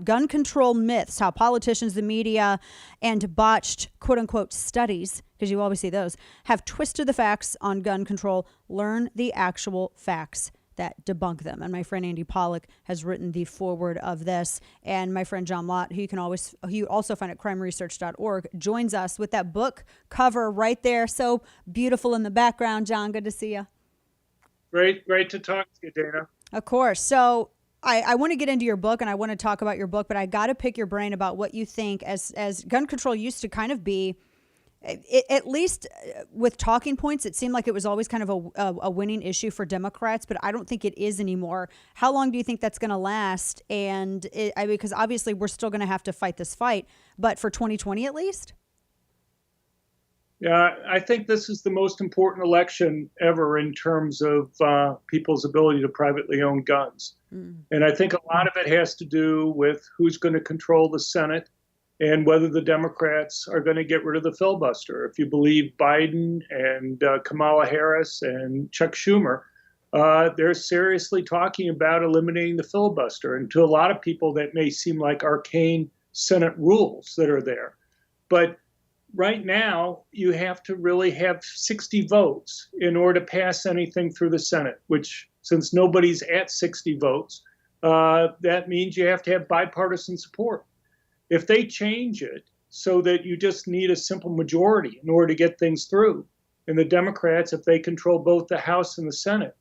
gun control myths, how politicians, the media, and botched quote unquote studies, because you always see those, have twisted the facts on gun control. Learn the actual facts that debunk them. And my friend Andy Pollack has written the foreword of this. And my friend John Lott, who you also find at crimeresearch.org, joins us with that book cover right there. So beautiful in the background. John, good to see you. Great to talk to you, Dana. Of course. So I want to get into your book and I want to talk about your book, but I got to pick your brain about what you think as gun control used to kind of be, at least with talking points, it seemed like it was always kind of a winning issue for Democrats, but I don't think it is anymore. How long do you think that's going to last? And because obviously we're still going to have to fight this fight, but for 2020 at least? Yeah, I think this is the most important election ever in terms of people's ability to privately own guns. And I think a lot of it has to do with who's going to control the Senate and whether the Democrats are going to get rid of the filibuster. If you believe Biden and Kamala Harris and Chuck Schumer, they're seriously talking about eliminating the filibuster. And to a lot of people, that may seem like arcane Senate rules that are there. But right now, you have to really have 60 votes in order to pass anything through the Senate, which, since nobody's at 60 votes, that means you have to have bipartisan support. If they change it so that you just need a simple majority in order to get things through, and the Democrats, if they control both the House and the Senate,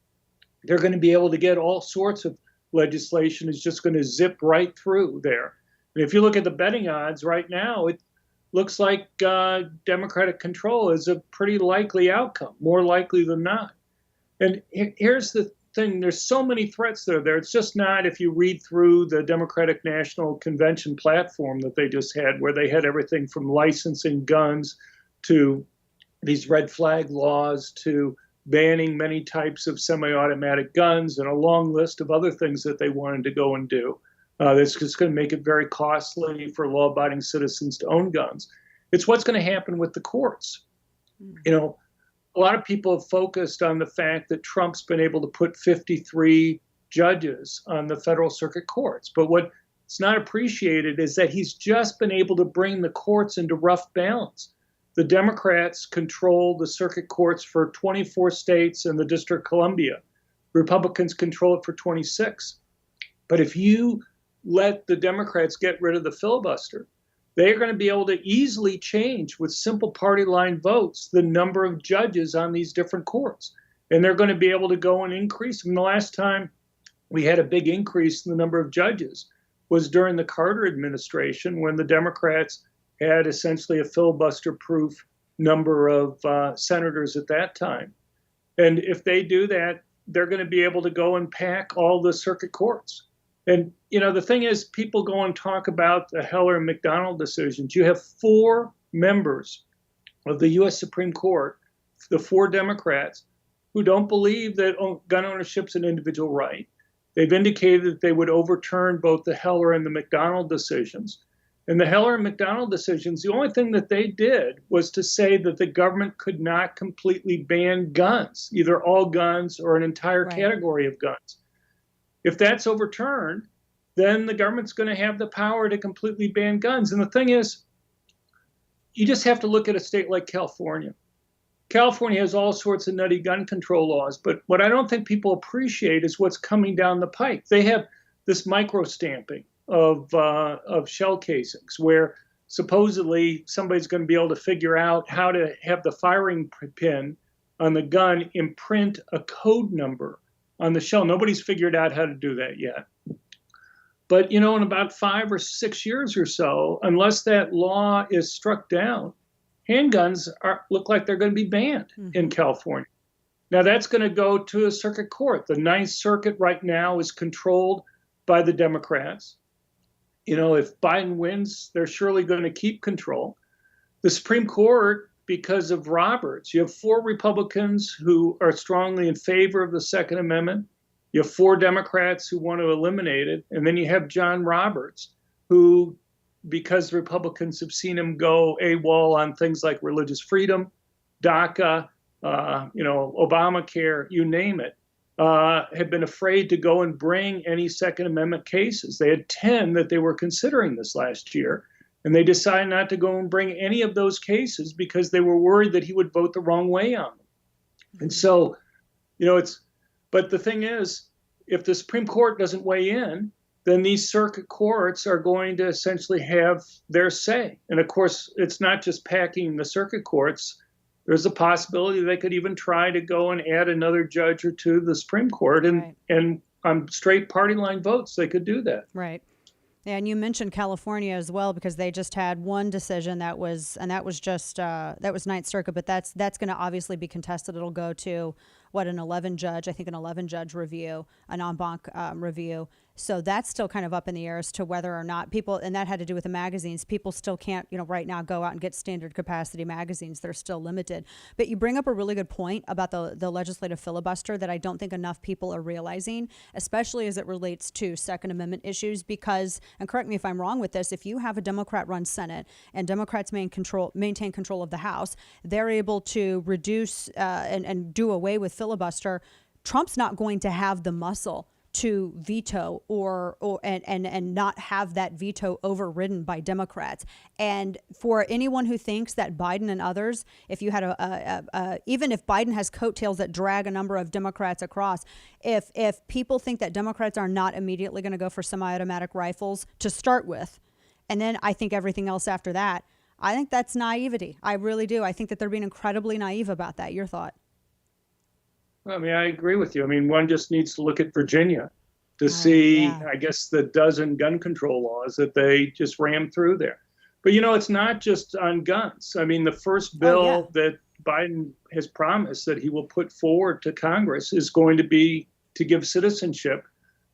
they're going to be able to get all sorts of legislation. It's just going to zip right through there. And if you look at the betting odds right now, it looks like Democratic control is a pretty likely outcome, more likely than not. And here's the thing. There's so many threats that are there. It's just not, if you read through the Democratic National Convention platform that they just had, where they had everything from licensing guns to these red flag laws to banning many types of semi-automatic guns and a long list of other things that they wanted to go and do. That's just going to make it very costly for law-abiding citizens to own guns. It's what's going to happen with the courts. You know, a lot of people have focused on the fact that Trump's been able to put 53 judges on the federal circuit courts. But what's not appreciated is that he's just been able to bring the courts into rough balance. The Democrats control the circuit courts for 24 states and the District of Columbia. Republicans control it for 26. But if you let the Democrats get rid of the filibuster, they're going to be able to easily change with simple party line votes the number of judges on these different courts. And they're going to be able to go and increase them. The last time we had a big increase in the number of judges was during the Carter administration, when the Democrats had essentially a filibuster-proof number of senators at that time. And if they do that, they're going to be able to go and pack all the circuit courts. And, you know, the thing is, people go and talk about the Heller and McDonald decisions. You have 4 members of the U.S. Supreme Court, the 4 Democrats, who don't believe that gun ownership is an individual right. They've indicated that they would overturn both the Heller and the McDonald decisions. And the Heller and McDonald decisions, the only thing that they did was to say that the government could not completely ban guns, either all guns or an entire category of guns. If that's overturned, then the government's going to have the power to completely ban guns. And the thing is, you just have to look at a state like California. California has all sorts of nutty gun control laws, but what I don't think people appreciate is what's coming down the pike. They have this micro-stamping of shell casings, where supposedly somebody's going to be able to figure out how to have the firing pin on the gun imprint a code number on the shell. Nobody's figured out how to do that yet. But, you know, in about 5 or 6 years or so, unless that law is struck down, handguns look like they're going to be banned in California. Now, that's going to go to a circuit court. The Ninth Circuit right now is controlled by the Democrats. You know, if Biden wins, they're surely going to keep control. The Supreme Court, because of Roberts, you have 4 Republicans who are strongly in favor of the Second Amendment. You have 4 Democrats who want to eliminate it. And then you have John Roberts, who, because Republicans have seen him go AWOL on things like religious freedom, DACA, Obamacare, you name it, had been afraid to go and bring any Second Amendment cases. They had 10 that they were considering this last year, and they decided not to go and bring any of those cases because they were worried that he would vote the wrong way on them. And so, but the thing is, if the Supreme Court doesn't weigh in, then these circuit courts are going to essentially have their say. And of course, it's not just packing the circuit courts. There's a possibility they could even try to go and add another judge or two to the Supreme Court. And on straight party line votes, they could do that. Right. Yeah, and you mentioned California as well, because they just had one decision that was Ninth Circuit, but that's going to obviously be contested. It'll go to an 11 judge review, an en banc review. So that's still kind of up in the air as to whether or not people, and that had to do with the magazines. People still can't, right now go out and get standard capacity magazines. They're still limited. But you bring up a really good point about the legislative filibuster that I don't think enough people are realizing, especially as it relates to Second Amendment issues, because, and correct me if I'm wrong with this, if you have a Democrat-run Senate and Democrats maintain control of the House, they're able to reduce and do away with filibuster. Trump's not going to have the muscle to veto and not have that veto overridden by Democrats. And for anyone who thinks that Biden and others, if you had even if Biden has coattails that drag a number of Democrats across, if people think that Democrats are not immediately going to go for semi-automatic rifles to start with, and then I think everything else after that, I think that's naivety. I really do. I think that they're being incredibly naive about that. Your thought? I mean, I agree with you. I mean, one just needs to look at Virginia to see, I guess, the dozen gun control laws that they just rammed through there. But, it's not just on guns. I mean, the first bill that Biden has promised that he will put forward to Congress is going to be to give citizenship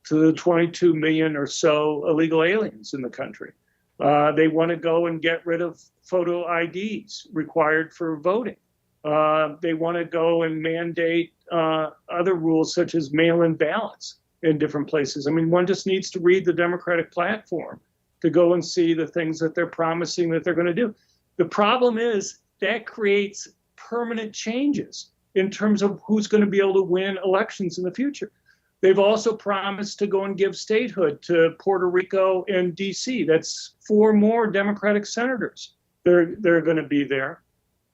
to the 22 million or so illegal aliens in the country. They want to go and get rid of photo IDs required for voting. They want to go and mandate other rules such as mail-in ballots in different places. I mean, one just needs to read the Democratic platform to go and see the things that they're promising that they're going to do. The problem is that creates permanent changes in terms of who's going to be able to win elections in the future. They've also promised to go and give statehood to Puerto Rico and D.C. That's 4 more Democratic senators. They're going to be there.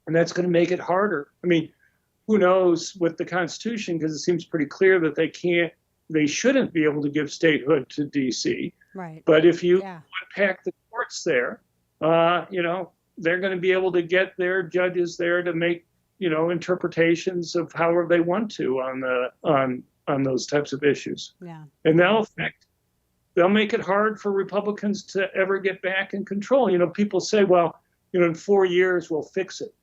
And that's going to make it harder. I mean, who knows with the Constitution, because it seems pretty clear that they shouldn't be able to give statehood to D.C. Right. But if you unpack the courts there, they're going to be able to get their judges there to make, interpretations of however they want to on those types of issues. Yeah. And they'll make it hard for Republicans to ever get back in control. People say, well, in 4 years we'll fix it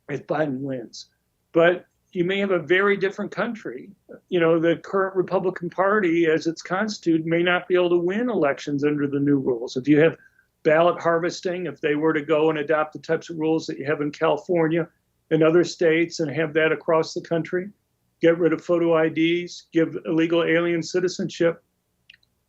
if Biden wins. But you may have a very different country. The current Republican Party, as it's constituted, may not be able to win elections under the new rules. If you have ballot harvesting, if they were to go and adopt the types of rules that you have in California and other states and have that across the country, get rid of photo IDs, give illegal alien citizenship,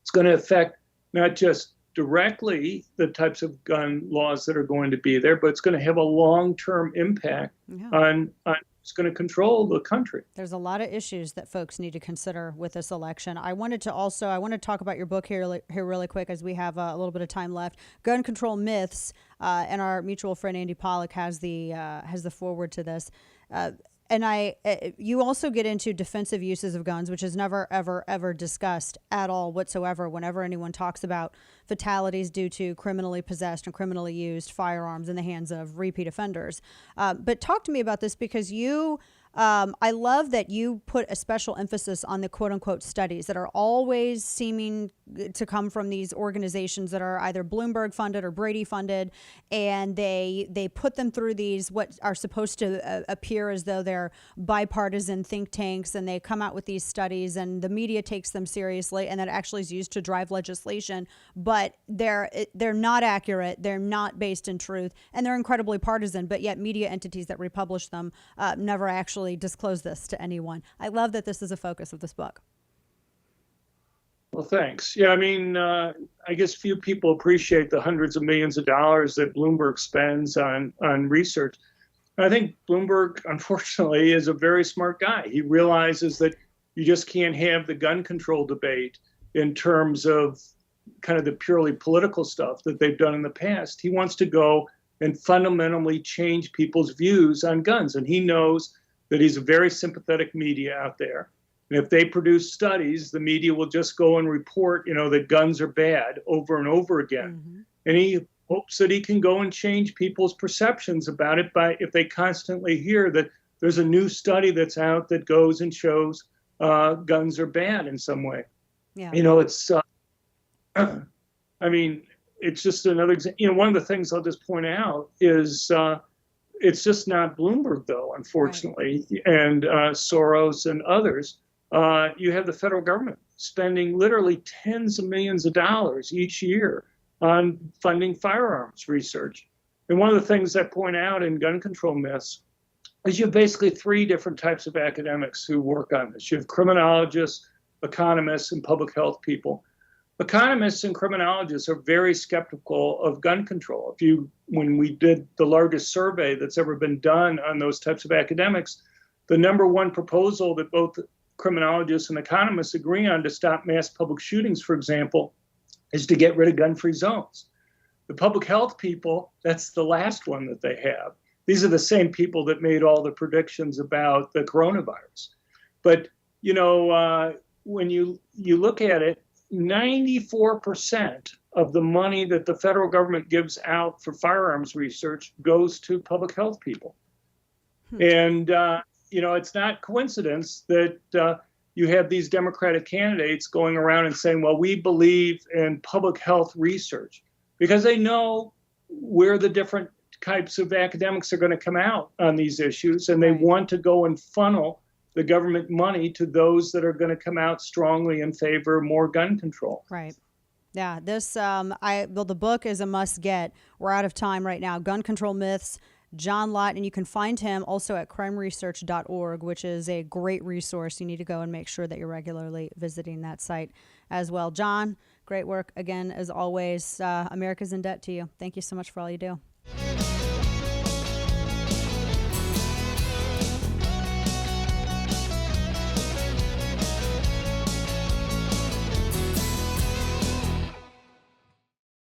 it's going to affect not just directly the types of gun laws that are going to be there, but it's going to have a long-term impact on who's going to control the country. There's a lot of issues that folks need to consider with this election. I want to talk about your book here really quick as we have a little bit of time left. Gun Control Myths, and our mutual friend Andy Pollack has the foreword to this. And you also get into defensive uses of guns, which is never, ever, ever discussed at all whatsoever whenever anyone talks about fatalities due to criminally possessed and criminally used firearms in the hands of repeat offenders. But talk to me about this, because I love that you put a special emphasis on the quote unquote studies that are always seeming to come from these organizations that are either Bloomberg funded or Brady funded. And they put them through these, what are supposed to appear as though they're bipartisan think tanks, and they come out with these studies and the media takes them seriously, and that actually is used to drive legislation. But they're not accurate. They're not based in truth, and they're incredibly partisan, but yet media entities that republish them never actually disclose this to anyone. I love that this is a focus of this book. Well, thanks. Yeah, I mean, I guess few people appreciate the hundreds of millions of dollars that Bloomberg spends on research. I think Bloomberg, unfortunately, is a very smart guy. He realizes that You just can't have the gun control debate in terms of kind of the purely political stuff that they've done in the past. He wants to go and fundamentally change people's views on guns. And he knows that he's a very sympathetic media out there. And if they produce studies, the media will just go and report, that guns are bad over and over again. Mm-hmm. And he hopes that he can go and change people's perceptions about it if they constantly hear that there's a new study that's out that goes and shows guns are bad in some way. Yeah. It's, it's just another example. One of the things I'll just point out is it's just not Bloomberg, though, unfortunately, right. And Soros and others. You have the federal government spending literally tens of millions of dollars each year on funding firearms research. And one of the things I point out in gun control myths is you have basically three different types of academics who work on this. You have criminologists, economists, and public health people. Economists and criminologists are very skeptical of gun control. When we did the largest survey that's ever been done on those types of academics, the number one proposal that both criminologists and economists agree on to stop mass public shootings, for example, is to get rid of gun-free zones. The public health people, that's the last one that they have. These are the same people that made all the predictions about the coronavirus. But, when you look at it, 94% of the money that the federal government gives out for firearms research goes to public health people. And, it's not coincidence that you have these Democratic candidates going around and saying, well, we believe in public health research, because they know where the different types of academics are going to come out on these issues, and they want to go and funnel the government money to those that are going to come out strongly in favor of more gun control. Right. Yeah. This, the book is a must get. We're out of time right now. Gun Control Myths, John Lott, and you can find him also at crimeresearch.org, which is a great resource. You need to go and make sure that you're regularly visiting that site as well. John, great work again, as always. America's in debt to you. Thank you so much for all you do.